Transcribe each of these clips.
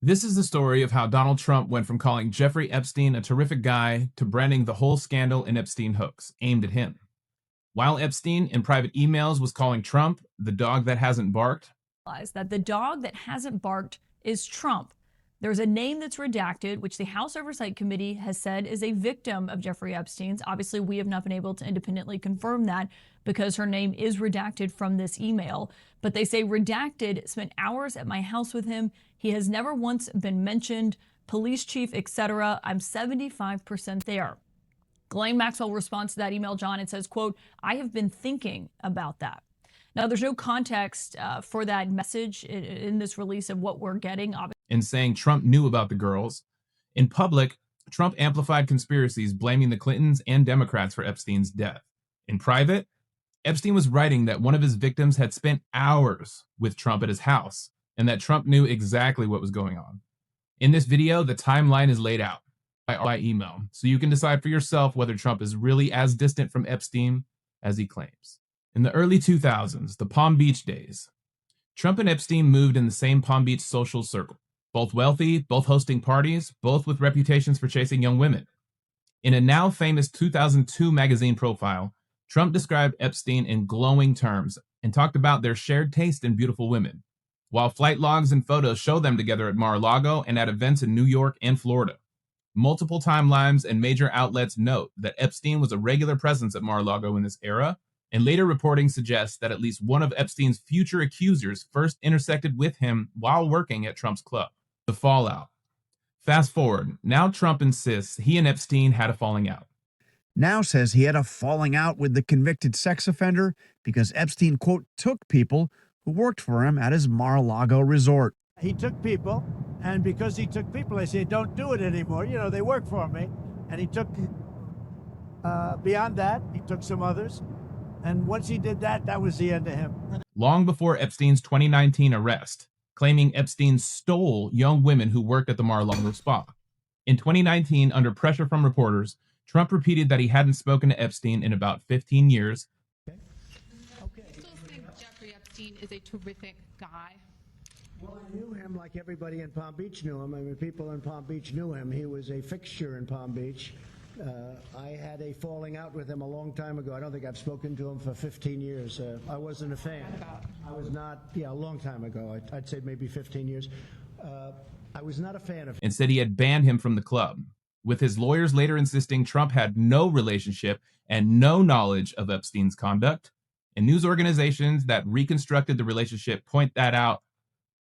This is the story of how Donald Trump went from calling Jeffrey Epstein a terrific guy to branding the whole scandal and Epstein hoax aimed at him. While Epstein, in private emails, was calling Trump the dog that hasn't barked, that the dog that hasn't barked is Trump. There's a name that's redacted, which the House Oversight Committee has said is a victim of Jeffrey Epstein's. Obviously, we have not been able to independently confirm that because her name is redacted from this email. But they say redacted spent hours at my house with him. He has never once been mentioned, police chief, etc. I'm 75% there. Ghislaine Maxwell responds to that email, John, and says, quote, I have been thinking about that. Now, there's no context for that message in this release of what we're getting. and saying Trump knew about the girls. In public, Trump amplified conspiracies blaming the Clintons and Democrats for Epstein's death. In private, Epstein was writing that one of his victims had spent hours with Trump at his house and that Trump knew exactly what was going on. In this video, the timeline is laid out by email, so you can decide for yourself whether Trump is really as distant from Epstein as he claims. In the early 2000s, the Palm Beach days, Trump and Epstein moved in the same Palm Beach social circle, both wealthy, both hosting parties, both with reputations for chasing young women. In a now famous 2002 magazine profile, Trump described Epstein in glowing terms and talked about their shared taste in beautiful women, while flight logs and photos show them together at Mar-a-Lago and at events in New York and Florida. Multiple timelines and major outlets note that Epstein was a regular presence at Mar-a-Lago in this era, and later reporting suggests that at least one of Epstein's future accusers first intersected with him while working at Trump's club. The fallout. Fast forward, now Trump insists he and Epstein had a falling out. Now says he had a falling out with the convicted sex offender because Epstein, quote, took people who worked for him at his Mar-a-Lago resort. He took people, and because he took people, I said, don't do it anymore. You know, they work for me. And he took, beyond that, he took some others. And once he did that, that was the end of him. Long before Epstein's 2019 arrest, claiming Epstein stole young women who worked at the Mar-a-Lago spa. In 2019, under pressure from reporters, Trump repeated that he hadn't spoken to Epstein in about 15 years. I still think Jeffrey Epstein is a terrific guy. Well, I knew him like everybody in Palm Beach knew him. I mean, people in Palm Beach knew him. He was a fixture in Palm Beach. I had a falling out with him a long time ago. I don't think I've spoken to him for 15 years. I wasn't a fan. I was not, a long time ago. I'd say maybe 15 years. I was not a fan of him. And said he had banned him from the club, with his lawyers later insisting Trump had no relationship and no knowledge of Epstein's conduct. And news organizations that reconstructed the relationship point out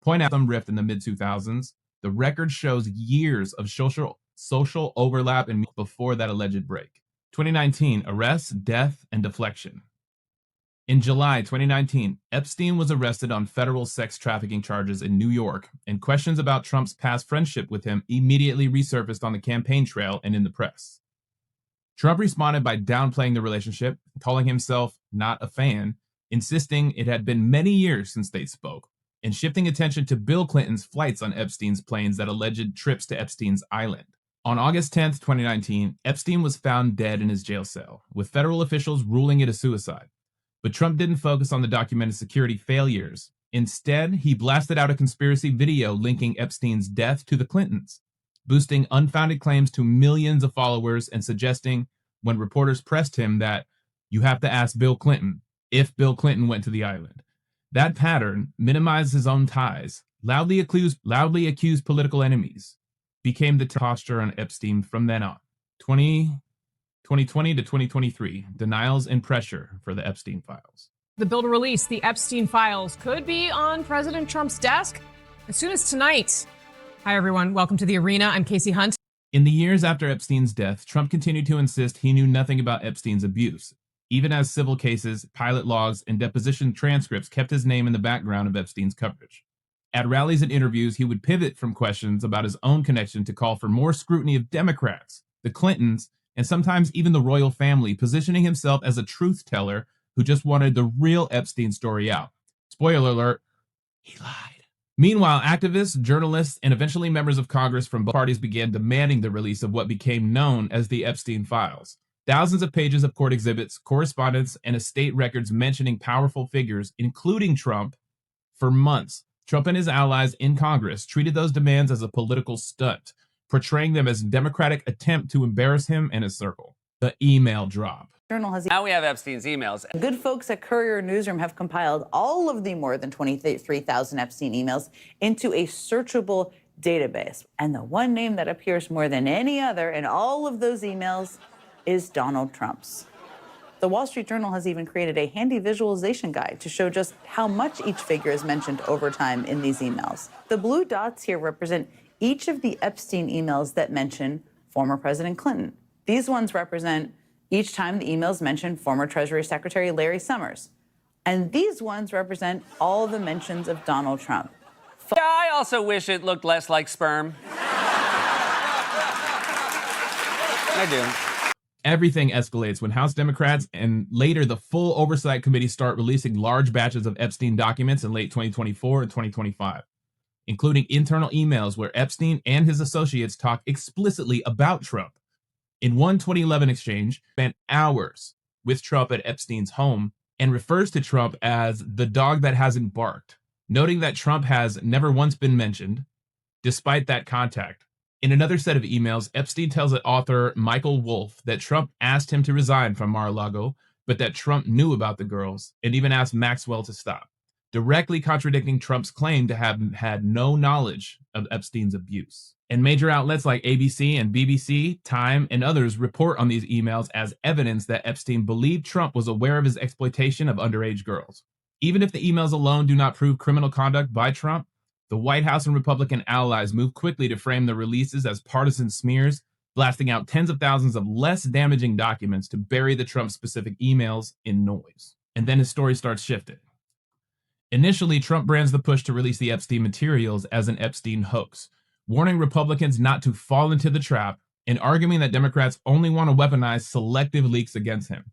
some rift in the mid-2000s. The record shows years of social overlap and before that alleged break. 2019, arrest, death, and deflection. In July 2019, Epstein was arrested on federal sex trafficking charges in New York, and questions about Trump's past friendship with him immediately resurfaced on the campaign trail and in the press. Trump responded by downplaying the relationship, calling himself not a fan, insisting it had been many years since they spoke, and shifting attention to Bill Clinton's flights on Epstein's planes that alleged trips to Epstein's island. On August 10th, 2019, Epstein was found dead in his jail cell, with federal officials ruling it a suicide. But Trump didn't focus on the documented security failures. Instead, he blasted out a conspiracy video linking Epstein's death to the Clintons, boosting unfounded claims to millions of followers and suggesting, when reporters pressed him, that you have to ask Bill Clinton if Bill Clinton went to the island. That pattern minimized his own ties, loudly accused political enemies, became the posture on Epstein from then on. 2020 to 2023, denials and pressure for the Epstein files. The bill to release the Epstein files could be on President Trump's desk as soon as tonight. Hi, everyone. Welcome to The Arena. I'm Casey Hunt. In the years after Epstein's death, Trump continued to insist he knew nothing about Epstein's abuse, even as civil cases, pilot logs, and deposition transcripts kept his name in the background of Epstein's coverage. At rallies and interviews, he would pivot from questions about his own connection to call for more scrutiny of Democrats, the Clintons, and sometimes even the royal family, positioning himself as a truth teller who just wanted the real Epstein story out. Spoiler alert, he lied. Meanwhile, activists, journalists, and eventually members of Congress from both parties began demanding the release of what became known as the Epstein files. Thousands of pages of court exhibits, correspondence, and estate records mentioning powerful figures, including Trump, for months Trump and his allies in Congress treated those demands as a political stunt, portraying them as a Democratic attempt to embarrass him and his circle. The email drop. Now we have Epstein's emails. Good folks at Courier Newsroom have compiled all of the more than 23,000 Epstein emails into a searchable database. And the one name that appears more than any other in all of those emails is Donald Trump's. The Wall Street Journal has even created a handy visualization guide to show just how much each figure is mentioned over time in these emails. The blue dots here represent each of the Epstein emails that mention former President Clinton. These ones represent each time the emails mention former Treasury Secretary Larry Summers. And these ones represent all the mentions of Donald Trump. Yeah, I also wish it looked less like sperm. I do. Everything escalates when House Democrats and later the full Oversight Committee start releasing large batches of Epstein documents in late 2024 and 2025, including internal emails where Epstein and his associates talk explicitly about Trump. In one 2011 exchange, spent hours with Trump at Epstein's home and refers to Trump as the dog that hasn't barked, noting that Trump has never once been mentioned, despite that contact. In another set of emails, Epstein tells author Michael Wolff that Trump asked him to resign from Mar-a-Lago, but that Trump knew about the girls and even asked Maxwell to stop, directly contradicting Trump's claim to have had no knowledge of Epstein's abuse. And major outlets like ABC and BBC, Time, and others report on these emails as evidence that Epstein believed Trump was aware of his exploitation of underage girls. Even if the emails alone do not prove criminal conduct by Trump, the White House and Republican allies moved quickly to frame the releases as partisan smears, blasting out tens of thousands of less damaging documents to bury the Trump-specific emails in noise. And then his story starts shifting. Initially, Trump brands the push to release the Epstein materials as an Epstein hoax, warning Republicans not to fall into the trap and arguing that Democrats only want to weaponize selective leaks against him.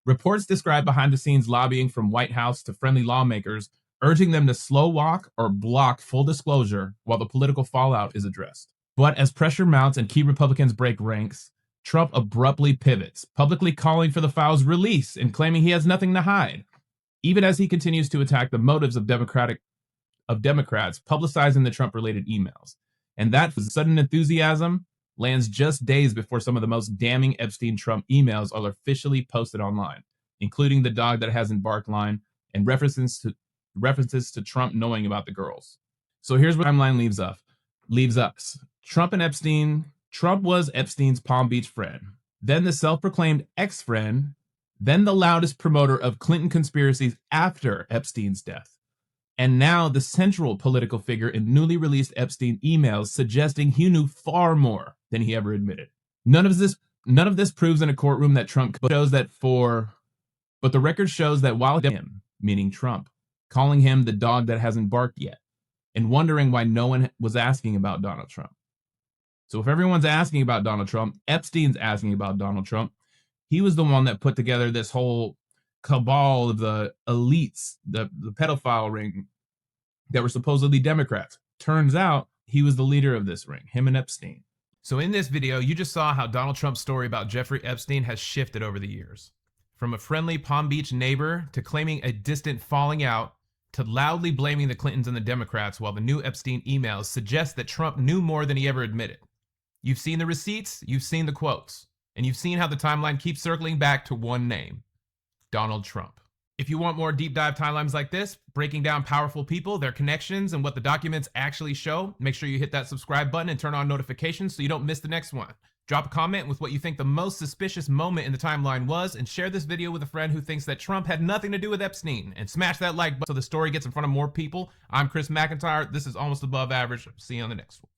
Reports describe behind-the-scenes lobbying from White House to friendly lawmakers, urging them to slow walk or block full disclosure while the political fallout is addressed. But as pressure mounts and key Republicans break ranks, Trump abruptly pivots, publicly calling for the files' release and claiming he has nothing to hide, even as he continues to attack the motives of Democrats publicizing the Trump-related emails. And that sudden enthusiasm lands just days before some of the most damning Epstein-Trump emails are officially posted online, including the dog that hasn't barked line and references to Trump knowing about the girls. So here's what timeline leaves us. Trump and Epstein. Trump was Epstein's Palm Beach friend, then the self-proclaimed ex-friend, then the loudest promoter of Clinton conspiracies after Epstein's death, and now the central political figure in newly released Epstein emails suggesting he knew far more than he ever admitted. None of this proves in a courtroom that Trump shows that but the record shows that while him, meaning Trump, calling him the dog that hasn't barked yet, and wondering why no one was asking about Donald Trump. So if everyone's asking about Donald Trump, Epstein's asking about Donald Trump. He was the one that put together this whole cabal of the elites, the pedophile ring that were supposedly Democrats. Turns out he was the leader of this ring, him and Epstein. So in this video, you just saw how Donald Trump's story about Jeffrey Epstein has shifted over the years. From a friendly Palm Beach neighbor to claiming a distant falling out to loudly blaming the Clintons and the Democrats, while the new Epstein emails suggest that Trump knew more than he ever admitted. You've seen the receipts, you've seen the quotes, and you've seen how the timeline keeps circling back to one name, Donald Trump. If you want more deep dive timelines like this, breaking down powerful people, their connections, and what the documents actually show, make sure you hit that subscribe button and turn on notifications so you don't miss the next one. Drop a comment with what you think the most suspicious moment in the timeline was, and share this video with a friend who thinks that Trump had nothing to do with Epstein. And smash that like button so the story gets in front of more people. I'm Chris McIntyre. This is Almost Above Average. See you on the next one.